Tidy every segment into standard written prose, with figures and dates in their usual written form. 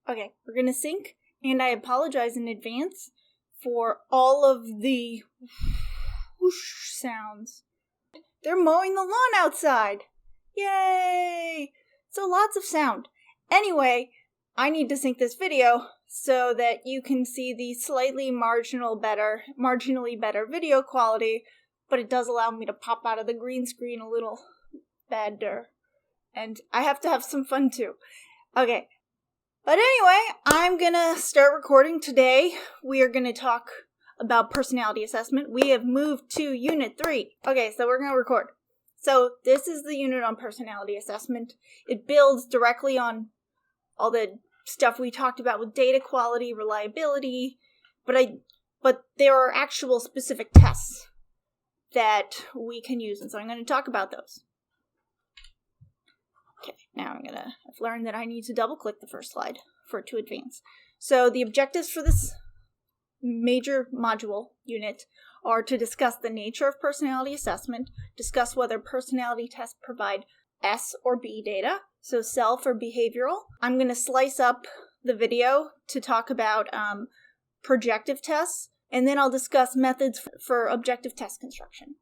Okay, we're gonna sync, and I apologize in advance for all of the whoosh sounds. They're mowing the lawn outside! Yay! So lots of sound. Anyway, I need to sync this video so that you can see the slightly marginally better video quality, but it does allow me to pop out of the green screen a little better. And I have to have some fun too. Okay. But anyway, I'm gonna start recording today. We are gonna talk about personality assessment. We have moved to Unit 3. Okay, so we're gonna record. So this is the unit on personality assessment. It builds directly on all the stuff we talked about with data quality, reliability, but there are actual specific tests that we can use, and so I'm going to talk about those. Okay, now I've learned that I need to double-click the first slide for it to advance. So the objectives for this major module unit are to discuss the nature of personality assessment, discuss whether personality tests provide S or B data, so self or behavioral. I'm going to slice up the video to talk about projective tests, and then I'll discuss methods for objective test construction.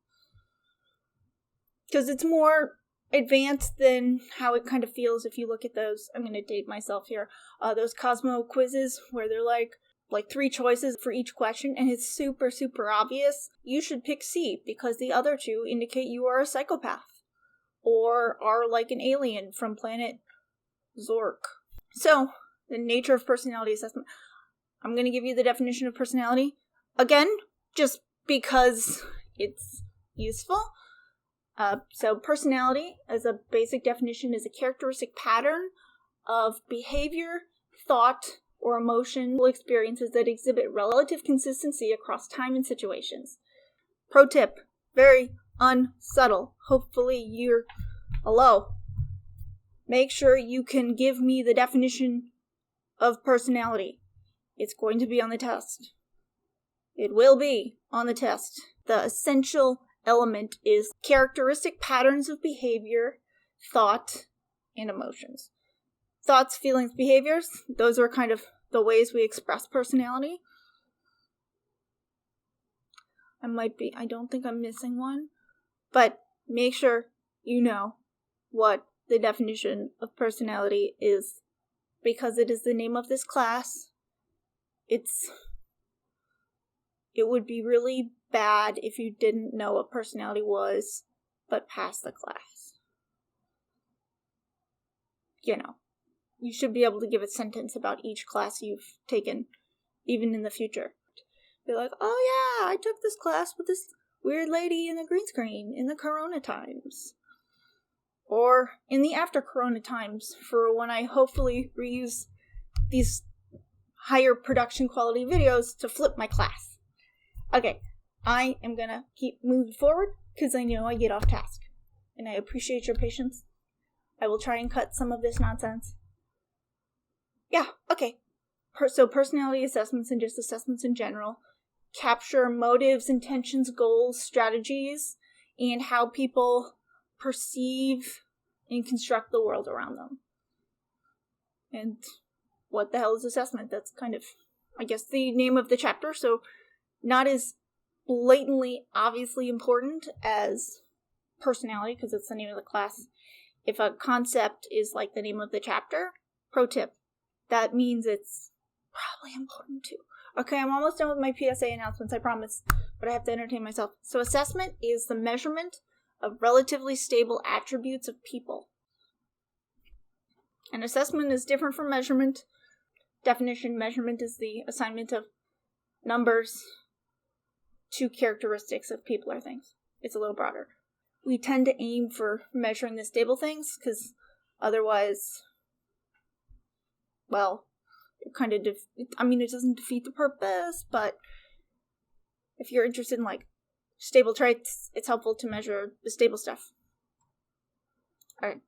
Because it's more advanced than how it kind of feels if you look at those. I'm going to date myself here. Those Cosmo quizzes where they're like 3 choices for each question, and it's super, super obvious. You should pick C because the other 2 indicate you are a psychopath or are like an alien from planet Zork. So, the nature of personality assessment. I'm going to give you the definition of personality. Again, just because it's useful. So personality, as a basic definition, is a characteristic pattern of behavior, thought, or emotional experiences that exhibit relative consistency across time and situations. Pro tip, very unsubtle. Hopefully you're hello. Make sure you can give me the definition of personality. It's going to be on the test. It will be on the test. The essential element is characteristic patterns of behavior, thought, and emotions. Thoughts, feelings, behaviors, those are kind of the ways we express personality. I don't think I'm missing one, but make sure you know what the definition of personality is, because it is the name of this class. It would be really bad if you didn't know what personality was, but passed the class. You should be able to give a sentence about each class you've taken, even in the future. Be like, oh yeah, I took this class with this weird lady in the green screen in the Corona times. Or in the after Corona times, for when I hopefully reuse these higher production quality videos to flip my class. Okay, I am gonna keep moving forward because I know I get off task. And I appreciate your patience. I will try and cut some of this nonsense. Yeah, okay. So personality assessments and just assessments in general capture motives, intentions, goals, strategies, and how people perceive and construct the world around them. And what the hell is assessment? That's kind of, I guess, the name of the chapter, so not as blatantly, obviously important as personality, because it's the name of the class. If a concept is like the name of the chapter, pro tip, that means it's probably important too. Okay, I'm almost done with my PSA announcements, I promise, but I have to entertain myself. So assessment is the measurement of relatively stable attributes of people. And assessment is different from measurement. Definition: measurement is the assignment of numbers to characteristics of people or things. It's a little broader. We tend to aim for measuring the stable things, because otherwise, well, it kind of, it doesn't defeat the purpose, but if you're interested in, stable traits, it's helpful to measure the stable stuff. Alright.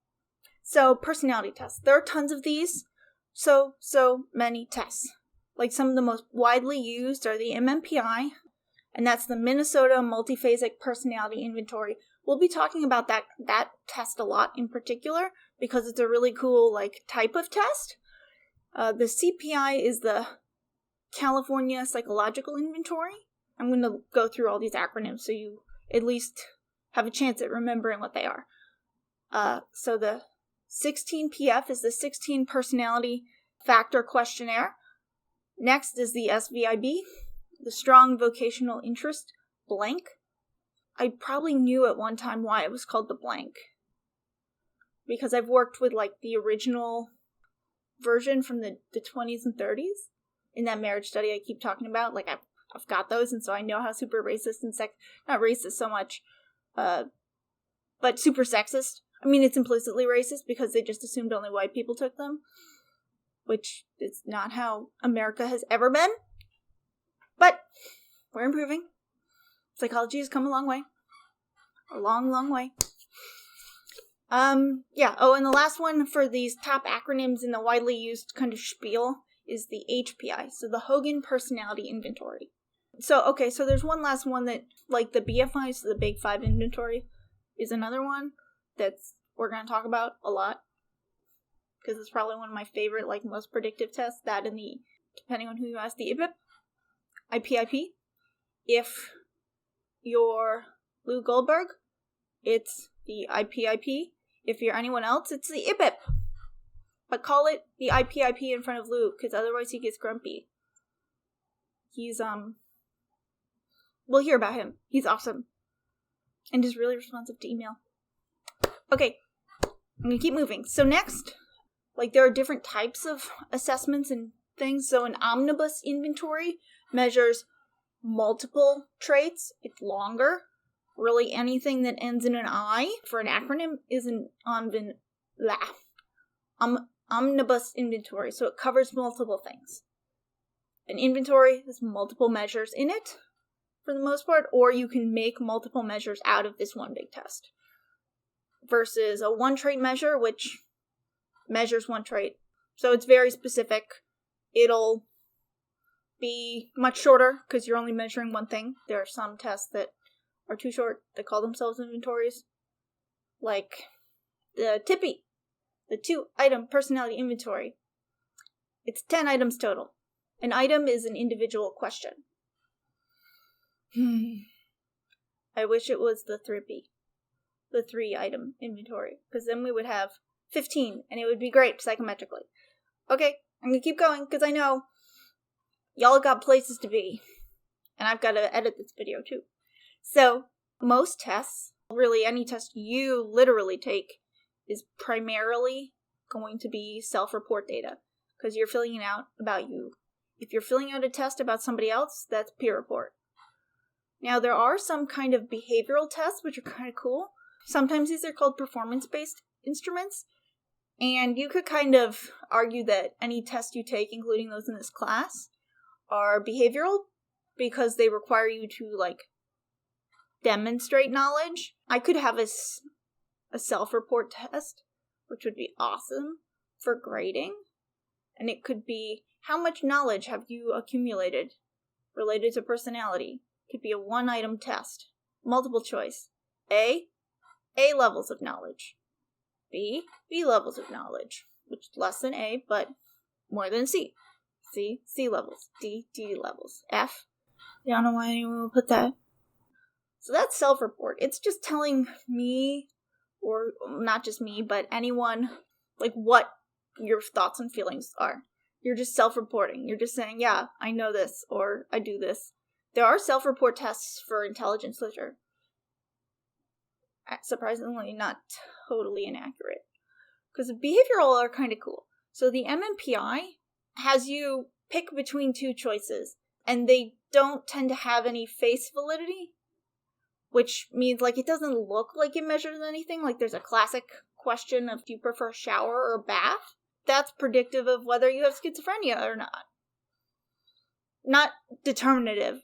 So, personality tests. There are tons of these. So many tests. Some of the most widely used are the MMPI, and that's the Minnesota Multiphasic Personality Inventory. We'll be talking about that test a lot in particular, because it's a really cool, type of test. The CPI is the California Psychological Inventory. I'm going to go through all these acronyms so you at least have a chance at remembering what they are. So the 16PF is the 16 Personality Factor Questionnaire. Next is the SVIB, the Strong Vocational Interest Blank. I probably knew at one time why it was called the blank, because I've worked with like the original version from the 20s and 30s in that marriage study I keep talking about. Like I've got those, and so I know how super racist and not racist so much, but super sexist. I mean, it's implicitly racist because they just assumed only white people took them, which is not how America has ever been. But we're improving. Psychology has come a long way. A long, long way. Yeah. Oh, and the last one for these top acronyms in the widely used kind of spiel is the HPI, so the Hogan Personality Inventory. So there's one last one that, like the BFI, so the Big Five Inventory, is another one that's we're going to talk about a lot, because it's probably one of my favorite, like, most predictive tests, that and the, depending on who you ask, the IPIP. If you're Lou Goldberg, it's the IPIP. If you're anyone else, it's the IPIP. But call it the IPIP in front of Lou, because otherwise he gets grumpy. He's, we'll hear about him. He's awesome. And is really responsive to email. Okay, I'm gonna keep moving. So next, like, there are different types of assessments and things. So an omnibus inventory measures multiple traits. It's longer. Really, anything that ends in an I for an acronym is an omnibus inventory. So it covers multiple things. An inventory has multiple measures in it, for the most part, or you can make multiple measures out of this one big test. Versus a one-trait measure, which measures one trait. So it's very specific. It'll be much shorter, because you're only measuring one thing. There are some tests that are too short. They call themselves inventories. Like the TIPI, the 2-item personality inventory. It's 10 items total. An item is an individual question. I wish it was the 3P. The 3-item inventory, because then we would have 15, and it would be great psychometrically. Okay, I'm gonna keep going, because I know y'all got places to be, and I've got to edit this video too. So, most tests, really any test you literally take, is primarily going to be self-report data, because you're filling it out about you. If you're filling out a test about somebody else, that's peer report. Now, there are some kind of behavioral tests, which are kind of cool. Sometimes these are called performance-based instruments, and you could kind of argue that any test you take, including those in this class, are behavioral, because they require you to, like, demonstrate knowledge. I could have a self-report test, which would be awesome for grading, and it could be, how much knowledge have you accumulated related to personality? It could be a 1-item test, multiple choice. A levels of knowledge. B levels of knowledge, which is less than A, but more than C. C levels. D levels. F, I don't know why anyone would put that. So that's self-report. It's just telling me, or not just me, but anyone, like, what your thoughts and feelings are. You're just self-reporting. You're just saying, yeah, I know this, or I do this. There are self-report tests for intelligence literature. Surprisingly, not totally inaccurate. Because behavioral are kind of cool. So the MMPI has you pick between 2 choices, and they don't tend to have any face validity, which means, like, it doesn't look like it measures anything. Like, there's a classic question of, do you prefer a shower or a bath? That's predictive of whether you have schizophrenia or not. Not determinative,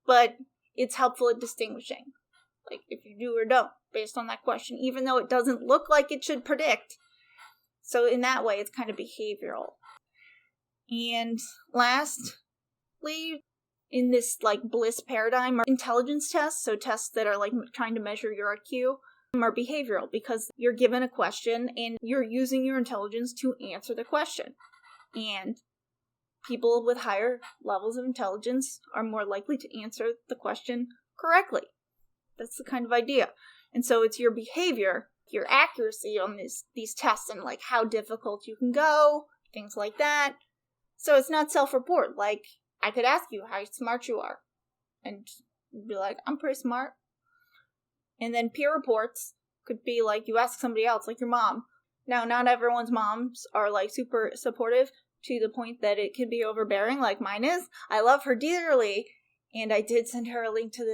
but it's helpful at distinguishing. Like, if you do or don't, based on that question, even though it doesn't look like it should predict. So in that way, it's kind of behavioral. And lastly, in this, like, bliss paradigm, are intelligence tests, so tests that are, like, trying to measure your IQ, are behavioral, because you're given a question and you're using your intelligence to answer the question. And people with higher levels of intelligence are more likely to answer the question correctly. That's the kind of idea. And so it's your behavior, your accuracy on these tests, and like how difficult you can go, things like that. So it's not self-report. Like, I could ask you how smart you are, and you'd be like, I'm pretty smart. And then peer reports could be like, you ask somebody else, like your mom. Now, not everyone's moms are like super supportive to the point that it can be overbearing like mine is. I love her dearly, and I did send her a link to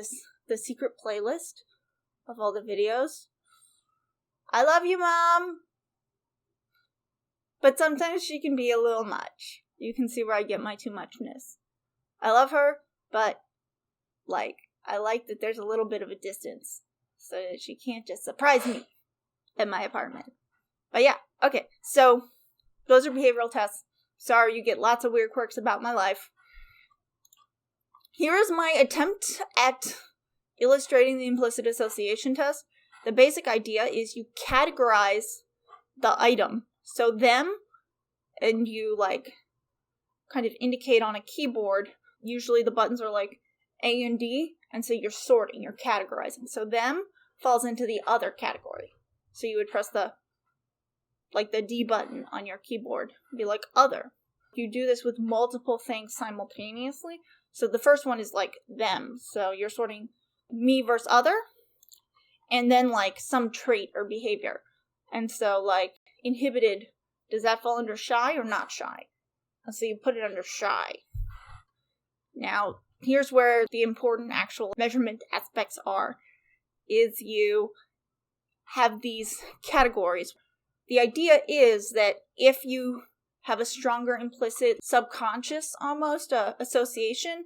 the secret playlist of all the videos. I love you, Mom! But sometimes she can be a little much. You can see where I get my too muchness. I love her, but, like, I like that there's a little bit of a distance so that she can't just surprise me at my apartment. But yeah, okay, so those are behavioral tests. Sorry, you get lots of weird quirks about my life. Here is my attempt at illustrating the implicit association test. The basic idea is you categorize the item. So them, and you like kind of indicate on a keyboard. Usually the buttons are like A and D, and so you're sorting, you're categorizing. So them falls into the other category. So you would press the D button on your keyboard. Be like other. You do this with multiple things simultaneously. So the first one is like them. So you're sorting me versus other. And then like some trait or behavior. And so like inhibited, does that fall under shy or not shy? And so you put it under shy. Now, here's where the important actual measurement aspects are. Is you have these categories. The idea is that if you have a stronger implicit subconscious almost association,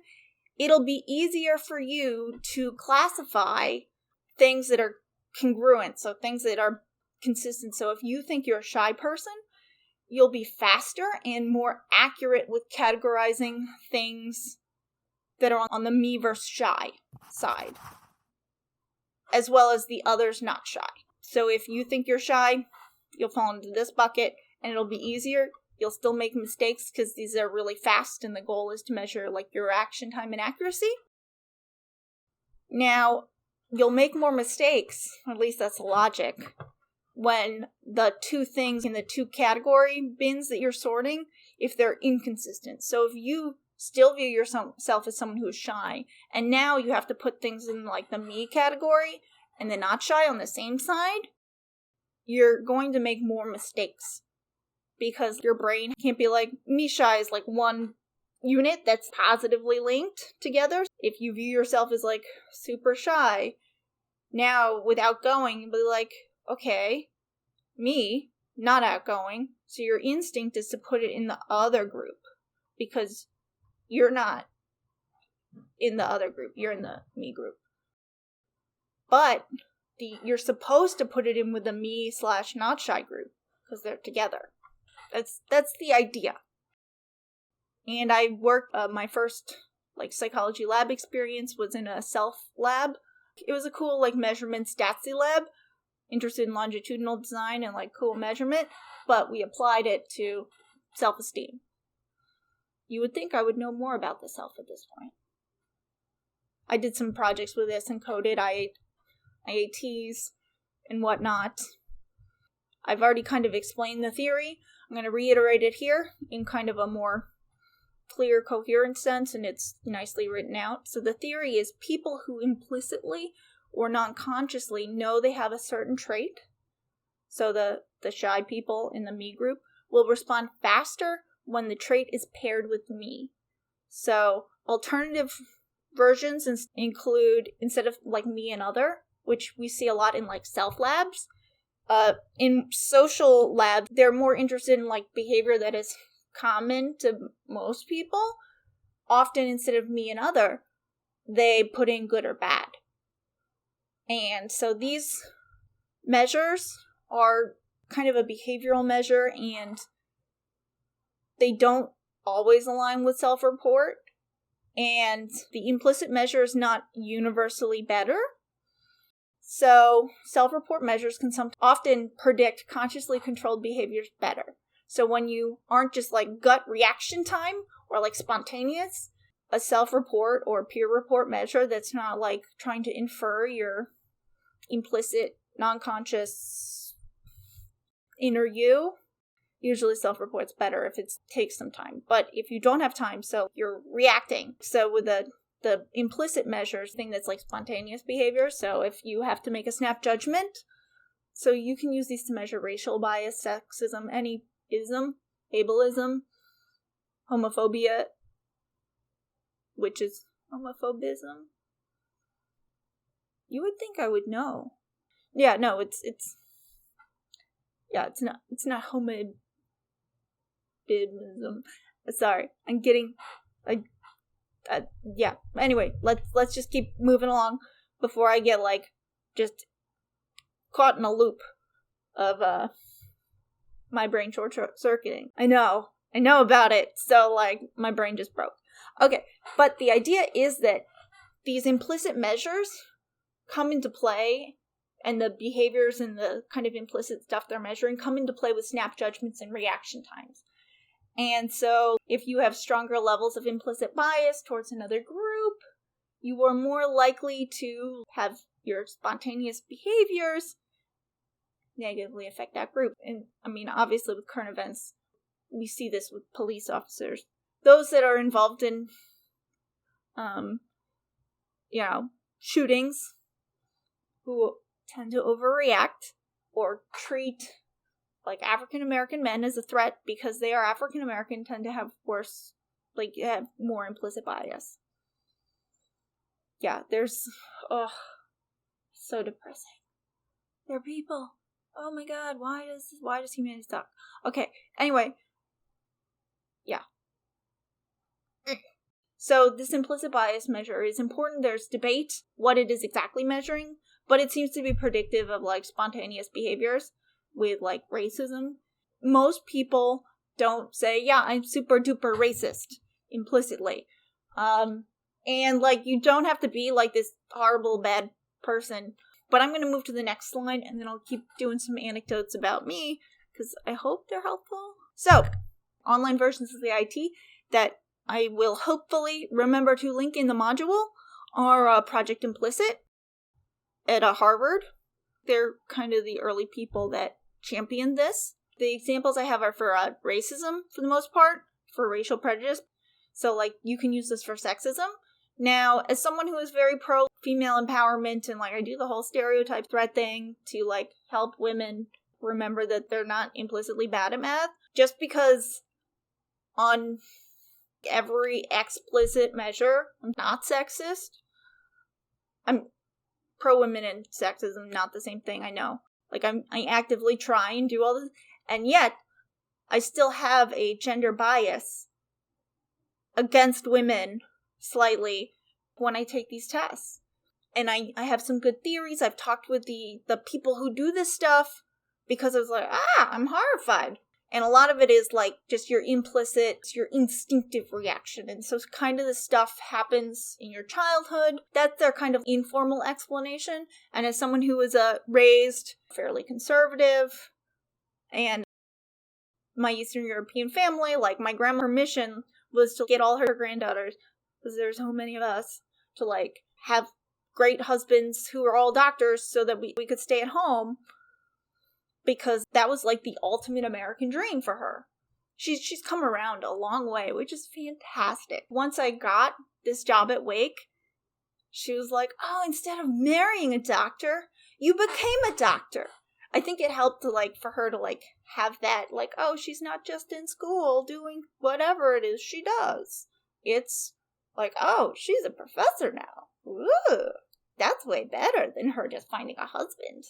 it'll be easier for you to classify things that are congruent, so things that are consistent. So if you think you're a shy person, you'll be faster and more accurate with categorizing things that are on the me versus shy side, as well as the others not shy. So if you think you're shy, you'll fall into this bucket, and it'll be easier. You'll still make mistakes because these are really fast, and the goal is to measure like your reaction time and accuracy. Now, you'll make more mistakes, or at least that's the logic, when the two things in the two category bins that you're sorting, if they're inconsistent. So if you still view yourself as someone who is shy, and now you have to put things in like the me category and the not shy on the same side, you're going to make more mistakes. Because your brain can't be like, me shy is like one unit that's positively linked together. If you view yourself as like super shy, now with outgoing, you'll be like, okay, me, not outgoing. So your instinct is to put it in the other group. Because you're not in the other group, you're in the me group. But you're supposed to put it in with the me/not shy group, because they're together. That's the idea. And I worked, my first like psychology lab experience was in a self lab. It was a cool like measurement statsy lab, interested in longitudinal design and like cool measurement, but we applied it to self-esteem. You would think I would know more about the self at this point. I did some projects with this and coded IATs and whatnot. I've already kind of explained the theory. I'm going to reiterate it here in kind of a more clear, coherent sense, and it's nicely written out. So the theory is people who implicitly or non-consciously know they have a certain trait, so the shy people in the me group, will respond faster when the trait is paired with me. So alternative versions include, instead of like me and other, which we see a lot in like self labs, in social labs, they're more interested in like behavior that is common to most people. Often instead of me and other, they put in good or bad. And so these measures are kind of a behavioral measure, and they don't always align with self-report. And the implicit measure is not universally better. So self-report measures can often predict consciously controlled behaviors better. So when you aren't just like gut reaction time or like spontaneous, a self-report or peer report measure that's not like trying to infer your implicit, non-conscious inner you, usually self-report's better if it takes some time. But if you don't have time, so you're reacting. So with the implicit measures, thing that's like spontaneous behavior. So if you have to make a snap judgment, so you can use these to measure racial bias, sexism, any ism, ableism, homophobia, which is homophobism. You would think I would know. Yeah, no, it's not homobibism. Sorry, I'm getting, yeah. Anyway, let's just keep moving along before I get like just caught in a loop of my brain short-circuiting. I know about it. So like my brain just broke. Okay, but the idea is that these implicit measures come into play, and the behaviors and the kind of implicit stuff they're measuring come into play with snap judgments and reaction times. And so if you have stronger levels of implicit bias towards another group, you are more likely to have your spontaneous behaviors negatively affect that group. And I mean, obviously with current events, we see this with police officers. Those that are involved in, shootings, who tend to overreact or treat like African American men as a threat because they are African American, tend to have have more implicit bias. Yeah, so depressing. They're people. Oh my god, why does humanity suck? Okay, anyway. Yeah. So this implicit bias measure is important. There's debate what it is exactly measuring, but it seems to be predictive of like spontaneous behaviors with like racism. Most people don't say, yeah, I'm super duper racist implicitly. And like you don't have to be like this horrible bad person. But I'm going to move to the next slide, and then I'll keep doing some anecdotes about me, because I hope they're helpful. So, online versions of the IT that I will hopefully remember to link in the module are Project Implicit at Harvard. They're kind of the early people that championed this. The examples I have are for racism, for the most part, for racial prejudice. So, like, you can use this for sexism. Now, as someone who is very pro-female empowerment and, like, I do the whole stereotype threat thing to, like, help women remember that they're not implicitly bad at math, just because on every explicit measure, I'm not sexist. I'm pro-women and sexism, not the same thing, I know. Like, I actively try and do all this, and yet, I still have a gender bias against women slightly when I take these tests. And I have some good theories. I've talked with the people who do this stuff because I was like, I'm horrified. And a lot of it is like just your instinctive reaction. And so kind of this stuff happens in your childhood. That's their kind of informal explanation. And as someone who was raised fairly conservative, and my Eastern European family, like my grandma's mission was to get all her granddaughters, because there's so many of us, to like have great husbands who are all doctors so that we could stay at home, because that was like the ultimate American dream for her. She's come around a long way, which is fantastic. Once I got this job at Wake, she was like, oh, instead of marrying a doctor, you became a doctor. I think it helped to like for her to like have that like, oh, she's not just in school doing whatever it is she does. It's like, oh, she's a professor now. Ooh, that's way better than her just finding a husband.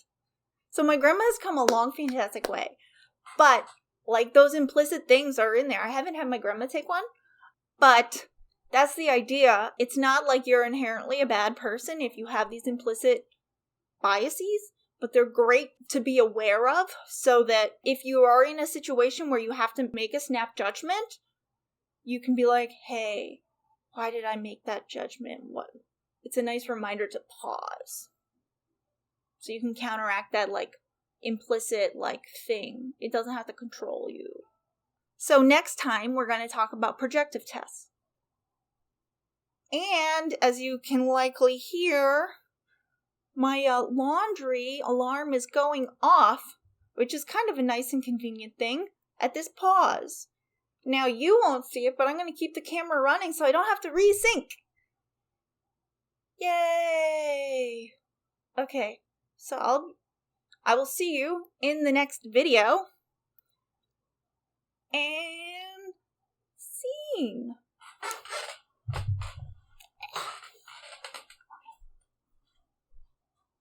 So my grandma has come a long, fantastic way. But like those implicit things are in there. I haven't had my grandma take one, but that's the idea. It's not like you're inherently a bad person if you have these implicit biases, but they're great to be aware of so that if you are in a situation where you have to make a snap judgment, you can be like, hey, why did I make that judgment? What? It's a nice reminder to pause. So you can counteract that like implicit like thing. It doesn't have to control you. So next time, we're going to talk about projective tests. And as you can likely hear, my laundry alarm is going off, which is kind of a nice and convenient thing, at this pause. Now you won't see it, but I'm going to keep the camera running so I don't have to resync. Yay! Okay, so I will see you in the next video. And scene.